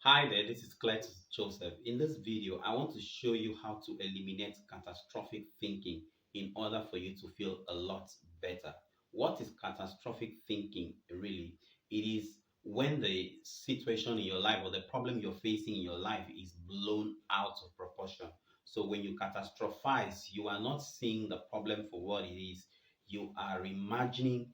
Hi there, this is Cletus Joseph. In this video, I want to show you how to eliminate catastrophic thinking in order for you to feel a lot better. What is catastrophic thinking really? It is when the situation in your life or the problem you're facing in your life is blown out of proportion. So when you catastrophize, you are not seeing the problem for what it is. You are imagining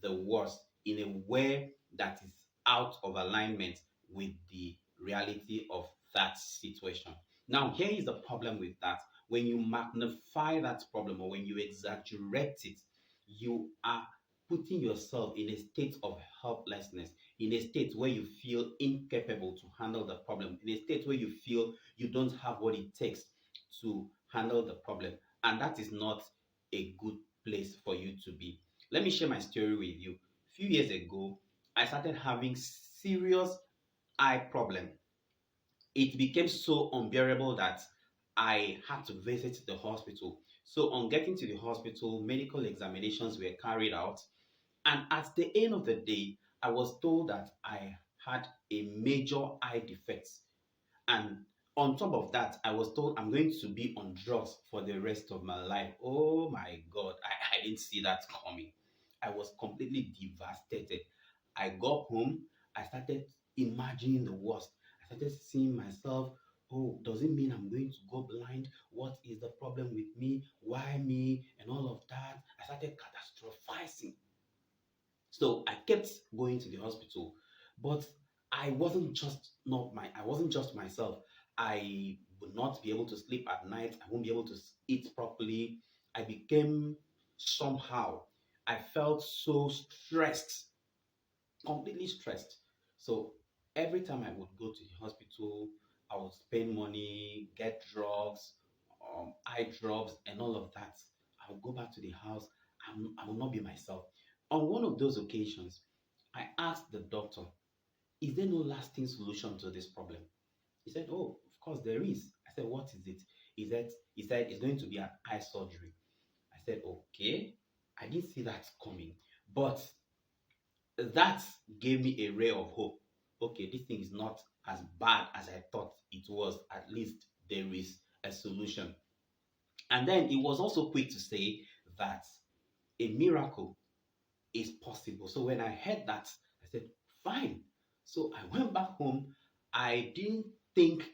the worst in a way that is out of alignment with the reality of that situation. Now, here is the problem with that. When you magnify that problem or when you exaggerate it, you are putting yourself in a state of helplessness, in a state where you feel incapable to handle the problem, in a state where you feel you don't have what it takes to handle the problem. And that is not a good place for you to be. Let me share my story with you. A few years ago, I started having serious eye problem. It became so unbearable that I had to visit the hospital. So, on getting to the hospital, medical examinations were carried out. And at the end of the day, I was told that I had a major eye defect. And on top of that, I was told I'm going to be on drugs for the rest of my life. Oh my God, I didn't see that coming. I was completely devastated. I got home, I started imagining the worst. I started seeing myself, oh, does it mean I'm going to go blind? What is the problem with me? Why me? And all of that. I started catastrophizing. So I kept going to the hospital, but I wasn't just myself. I would not be able to sleep at night. I won't be able to eat properly. I became somehow. I felt so stressed, completely stressed. So every time I would go to the hospital, I would spend money, get drugs, eye drops, and all of that. I would go back to the house. I will not be myself. On one of those occasions, I asked the doctor, is there no lasting solution to this problem? He said, oh, of course there is. I said, what is it? He said it's going to be an eye surgery. I said, okay. I didn't see that coming. But that gave me a ray of hope. Okay, this thing is not as bad as I thought it was. At least there is a solution. And then he was also quick to say that a miracle is possible. So when I heard that, I said, fine. So I went back home. I didn't think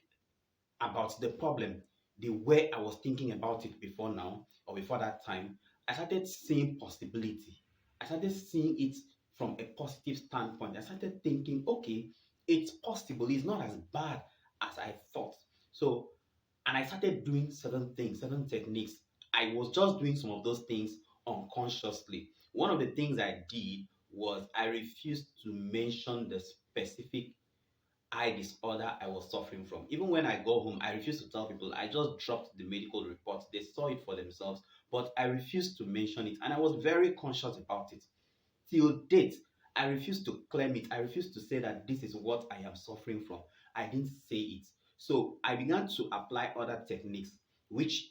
about the problem the way I was thinking about it before now or before that time. I started seeing possibility. I started seeing it from a positive standpoint. I started thinking, okay, it's possible. It's not as bad as I thought. So, and I started doing certain things, certain techniques. I was just doing some of those things unconsciously. One of the things I did was I refused to mention the specific eye disorder I was suffering from. Even when I go home, I refused to tell people. I just dropped the medical report. They saw it for themselves, but I refused to mention it. And I was very conscious about it. Till date, I refused to claim it. I refused to say that this is what I am suffering from. I didn't say it. So I began to apply other techniques, which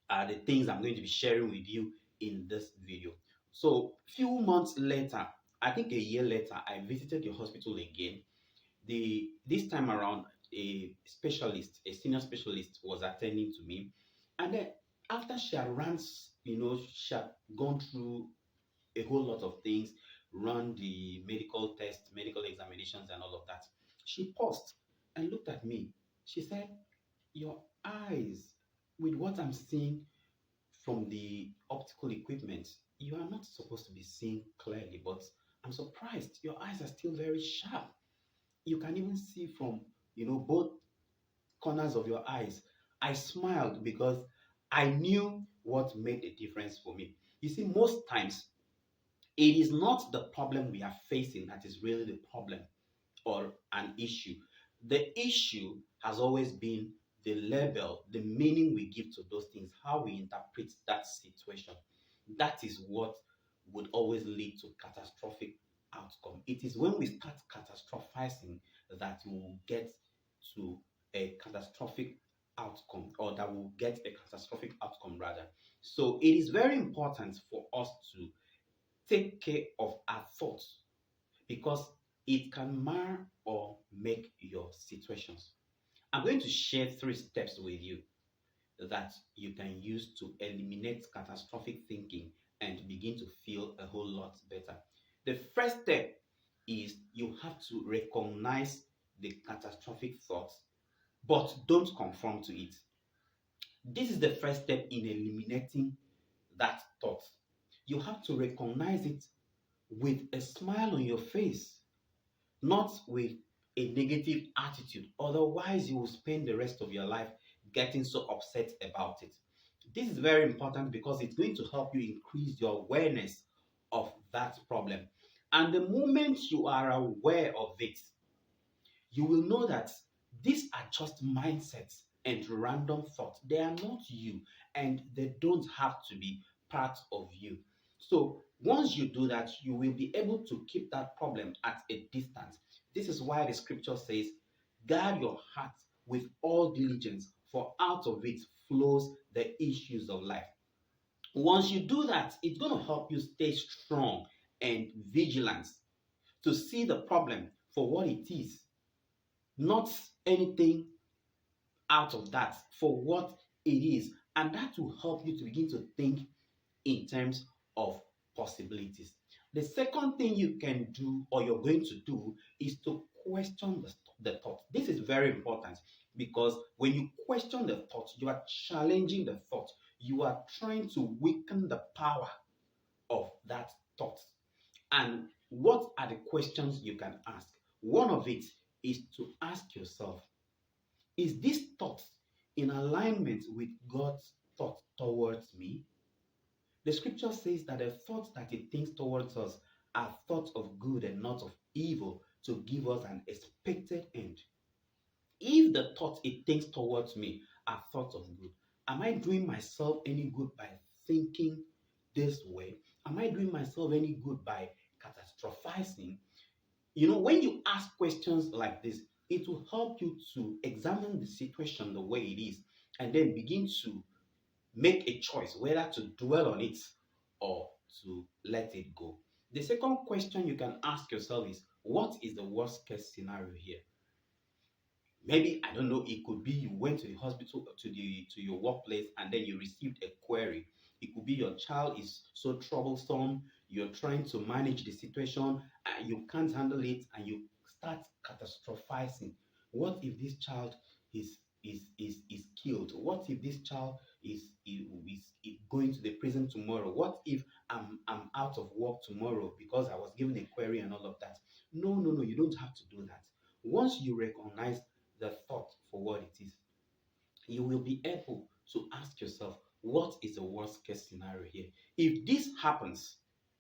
are the things I'm going to be sharing with you in this video. So few months later, I think a year later, I visited the hospital again. This time around, a specialist, a senior specialist, was attending to me, and then after she had she had gone through a whole lot of things, run the medical tests, medical examinations, and all of that. She paused and looked at me. She said, "Your eyes, with what I'm seeing from the optical equipment, you are not supposed to be seeing clearly, but I'm surprised. Your eyes are still very sharp. You can even see from both corners of your eyes." I smiled because I knew what made a difference for me. You see, most times it is not the problem we are facing that is really the problem or an issue. The issue has always been the level, the meaning we give to those things, how we interpret that situation. That is what would always lead to catastrophic outcome. It is when we start catastrophizing that we will get to a catastrophic outcome, or that will get a catastrophic outcome rather. So it is very important for us to take care of our thoughts, because it can mar or make your situations. I'm going to share 3 steps with you that you can use to eliminate catastrophic thinking and begin to feel a whole lot better. The first step is you have to recognize the catastrophic thoughts, but don't conform to it. This is the first step in eliminating that thought. You have to recognize it with a smile on your face, not with a negative attitude. Otherwise, you will spend the rest of your life getting so upset about it. This is very important because it's going to help you increase your awareness of that problem. And the moment you are aware of it, you will know that these are just mindsets and random thoughts. They are not you, and they don't have to be part of you. So once you do that, you will be able to keep that problem at a distance. This is why the scripture says, guard your heart with all diligence, for out of it flows the issues of life. Once you do that, it's going to help you stay strong and vigilant to see the problem for what it is, not anything out of that, for what it is. And that will help you to begin to think in terms of possibilities. The second thing you can do or you're going to do is to question the thought. This is very important because when you question the thought, you are challenging the thought. You are trying to weaken the power of that thought. And what are the questions you can ask? One of it is to ask yourself, is this thought in alignment with God's thought towards me? The scripture says that the thoughts that it thinks towards us are thoughts of good and not of evil, to give us an expected end. If the thoughts it thinks towards me are thoughts of good, am I doing myself any good by thinking this way? Am I doing myself any good by catastrophizing? When you ask questions like this, it will help you to examine the situation the way it is and then begin to make a choice whether to dwell on it or to let it go. The second question you can ask yourself is, what is the worst case scenario here? Maybe, I don't know, it could be you went to the hospital, to your workplace, and then you received a query. It could be your child is so troublesome, you're trying to manage the situation and you can't handle it, and you start catastrophizing. What if this child is killed? What if this child is going to the prison tomorrow? What if I'm out of work tomorrow because I was given a query and all of that? No, no, no, you don't have to do that. Once you recognize the thought for what it is, you will be able to ask yourself, what is the worst case scenario here? If this happens,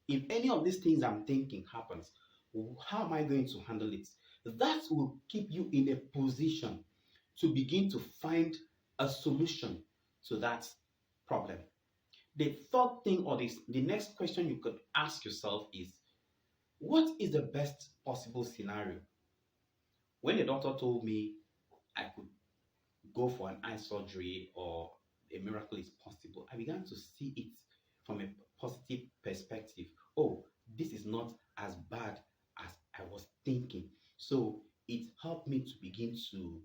if any of these things I'm thinking happens, how am I going to handle it? That will keep you in a position to begin to find a solution to that problem. The third thing, or the next question you could ask yourself is, what is the best possible scenario? When the doctor told me I could go for an eye surgery or a miracle is possible, I began to see it from a positive perspective. Oh, this is not as bad as I was thinking. So it helped me to begin to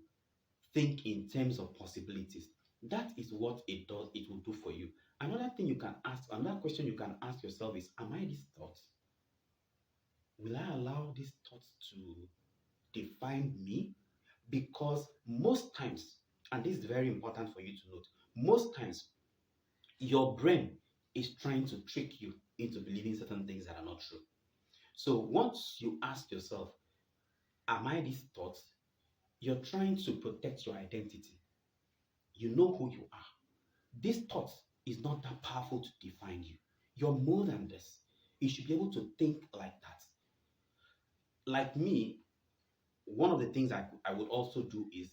think in terms of possibilities. That is what it does, it will do for you. Another question you can ask yourself is, am I this thought? Will I allow these thoughts to define me? Because most times, and this is very important for you to note, most times your brain is trying to trick you into believing certain things that are not true. So once you ask yourself, am I these thoughts? You're trying to protect your identity. You know who you are. This thought is not that powerful to define you. You're more than this. You should be able to think like that. Like me, one of the things I would also do is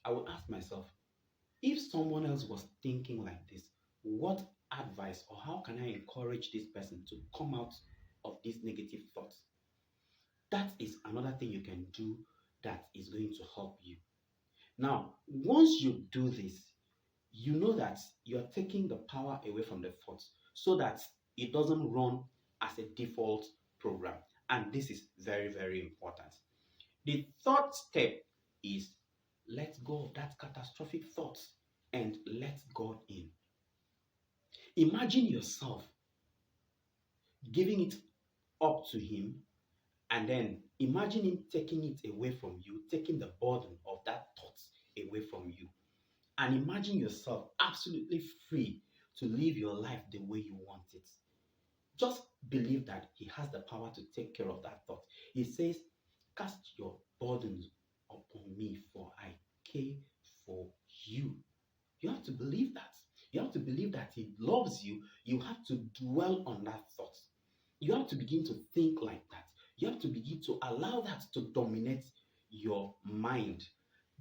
I would ask myself, if someone else was thinking like this, what advice or how can I encourage this person to come out of these negative thoughts? That is another thing you can do that is going to help you. Now, once you do this, you know that you're taking the power away from the thoughts so that it doesn't run as a default program. And this is very, very important. The third step is let go of that catastrophic thoughts and let God in. Imagine yourself giving it up to Him, and then imagine Him taking it away from you, taking the burden of that thought away from you. And imagine yourself absolutely free to live your life the way you want it. Just believe that He has the power to take care of that thought. He says, cast your burdens upon me, for I care for you. You have to believe that. You have to believe that He loves you. You have to dwell on that thought. You have to begin to think like that. You have to begin to allow that to dominate your mind.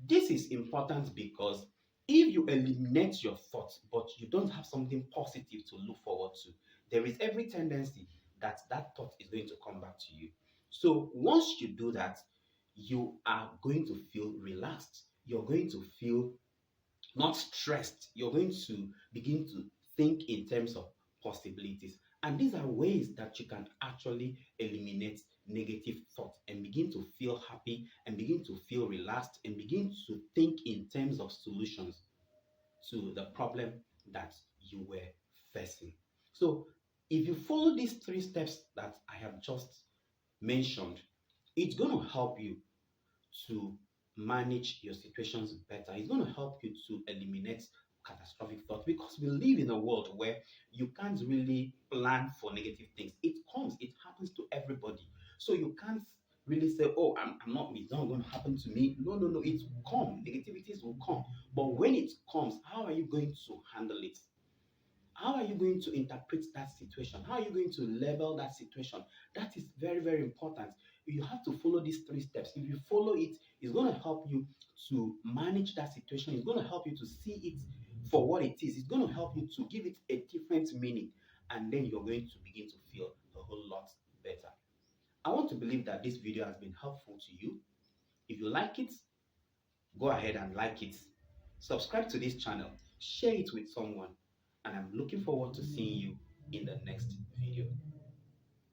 This is important because if you eliminate your thoughts, but you don't have something positive to look forward to, there is every tendency that that thought is going to come back to you. So once you do that, you are going to feel relaxed. You're going to feel not stressed. You're going to begin to think in terms of possibilities. And these are ways that you can actually eliminate negative thoughts and begin to feel happy and begin to feel relaxed and begin to think in terms of solutions to the problem that you were facing. So, if you follow these three steps that I have just mentioned, it's going to help you to manage your situations better. It's going to help you to eliminate catastrophic thoughts because we live in a world where you can't really plan for negative things. It comes, it happens to everybody. So you can't really say, oh, I'm not, it's not going to happen to me. No, no, no, it will come. Negativities will come. But when it comes, how are you going to handle it? How are you going to interpret that situation? How are you going to label that situation? That is very, very important. You have to follow these three steps. If you follow it, it's going to help you to manage that situation. It's going to help you to see it for what it is. It's going to help you to give it a different meaning. And then you're going to begin to feel a whole lot better. I want to believe that this video has been helpful to you. If you like it, go ahead and like it. Subscribe to this channel. Share it with someone. And I'm looking forward to seeing you in the next video.